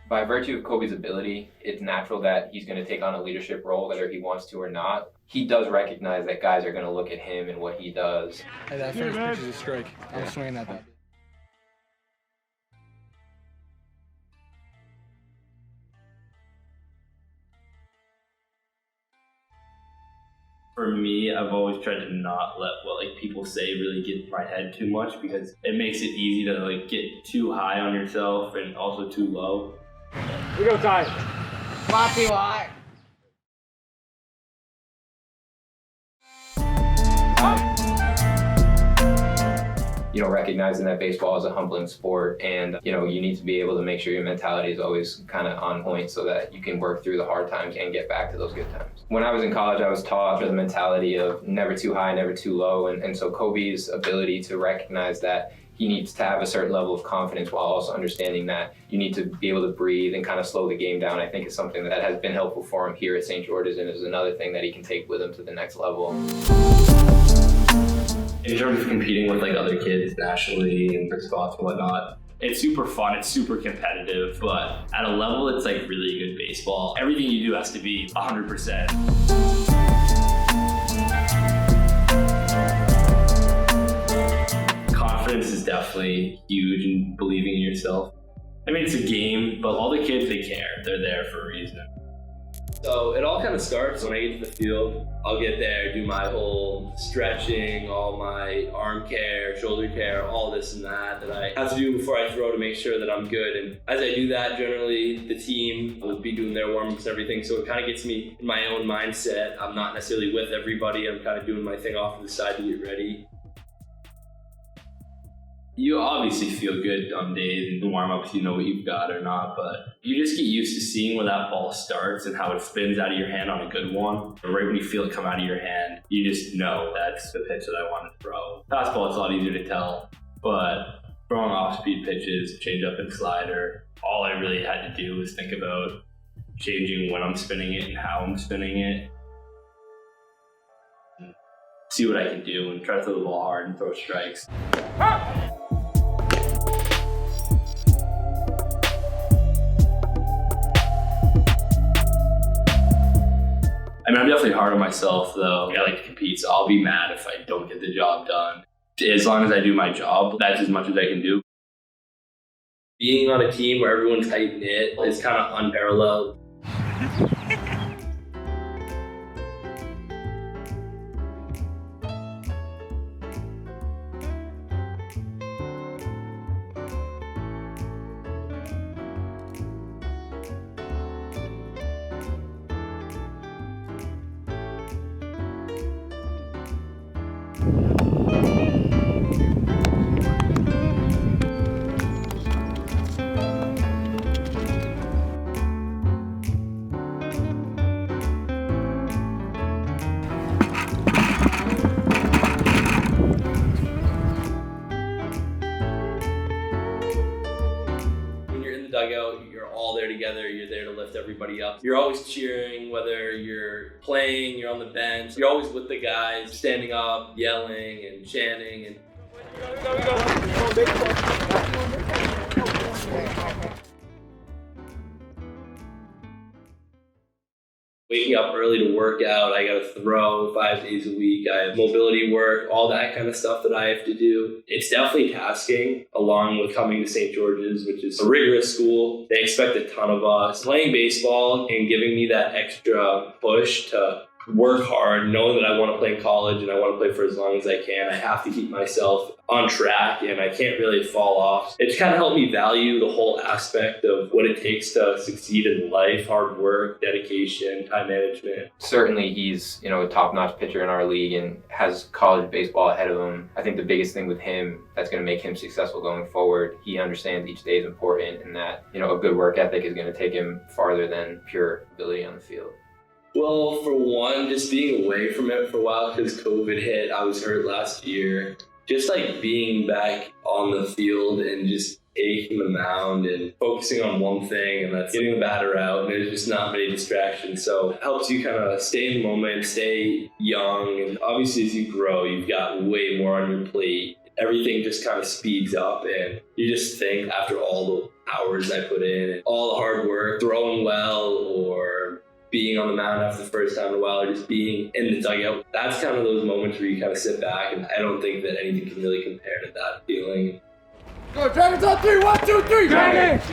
By virtue of Kobe's ability, it's natural that he's going to take on a leadership role, whether he wants to or not. He does recognize that guys are going to look at him and what he does. Hey, that first pitch is a strike. I was swinging at that. For me, I've always tried to not let what people say really get in my head too much, because it makes it easy to get too high on yourself and also too low. We go time. Floppy wide. Recognizing that baseball is a humbling sport, and you need to be able to make sure your mentality is always kind of on point so that you can work through the hard times and get back to those good times. When I was in college, I was taught the mentality of never too high, never too low, and so Kobe's ability to recognize that he needs to have a certain level of confidence while also understanding that you need to be able to breathe and kind of slow the game down, I think is something that has been helpful for him here at St. George's, and is another thing that he can take with him to the next level. In terms of competing with other kids nationally and for spots and whatnot, it's super fun, it's super competitive, but at a level it's really good baseball. Everything you do has to be 100%. Confidence is definitely huge in believing in yourself. I mean, it's a game, but all the kids, they care. They're there for a reason. So it all kind of starts when I get to the field. I'll get there, do my whole stretching, all my arm care, shoulder care, all this and that I have to do before I throw to make sure that I'm good. And as I do that, generally the team will be doing their warm-ups and everything. So it kind of gets me in my own mindset. I'm not necessarily with everybody. I'm kind of doing my thing off to the side to get ready. You obviously feel good on days and the warm-ups, you know what you've got or not, but you just get used to seeing where that ball starts and how it spins out of your hand on a good one. And right when you feel it come out of your hand, you just know that's the pitch that I want to throw. Fastball, it's a lot easier to tell, but throwing off-speed pitches, change-up and slider, all I really had to do was think about changing when I'm spinning it and how I'm spinning it. See what I can do and try to throw the ball hard and throw strikes. I mean, I'm definitely hard on myself, though. I like to compete, so I'll be mad if I don't get the job done. As long as I do my job, that's as much as I can do. Being on a team where everyone's tight-knit is kind of unparalleled. Dugout, you're all there together, you're there to lift everybody up. You're always cheering, whether you're playing, you're on the bench, you're always with the guys, standing up, yelling and chanting. And waking up early to work out, I gotta throw 5 days a week, I have mobility work, all that kind of stuff that I have to do. It's definitely tasking, along with coming to St. George's, which is a rigorous school. They expect a ton of us. Playing baseball and giving me that extra push to work hard, knowing that I want to play in college and I want to play for as long as I can. I have to keep myself on track and I can't really fall off. It's kind of helped me value the whole aspect of what it takes to succeed in life: hard work, dedication, time management. Certainly he's, a top-notch pitcher in our league and has college baseball ahead of him. I think the biggest thing with him that's going to make him successful going forward, he understands each day is important and that, a good work ethic is going to take him farther than pure ability on the field. Well, for one, just being away from it for a while because COVID hit. I was hurt last year. Just being back on the field and just taking the mound and focusing on one thing, and that's getting the batter out, and there's just not many distractions. So it helps you kind of stay in the moment, stay young, and obviously as you grow, you've got way more on your plate. Everything just kind of speeds up, and you just think after all the hours hours I put in, all the hard work, throwing well, or being on the mound after the first time in a while, or just being in the dugout. That's kind of those moments where you kind of sit back, and I don't think that anything can really compare to that feeling. Go, Dragons on 3, 1, 2, 3, Dragons!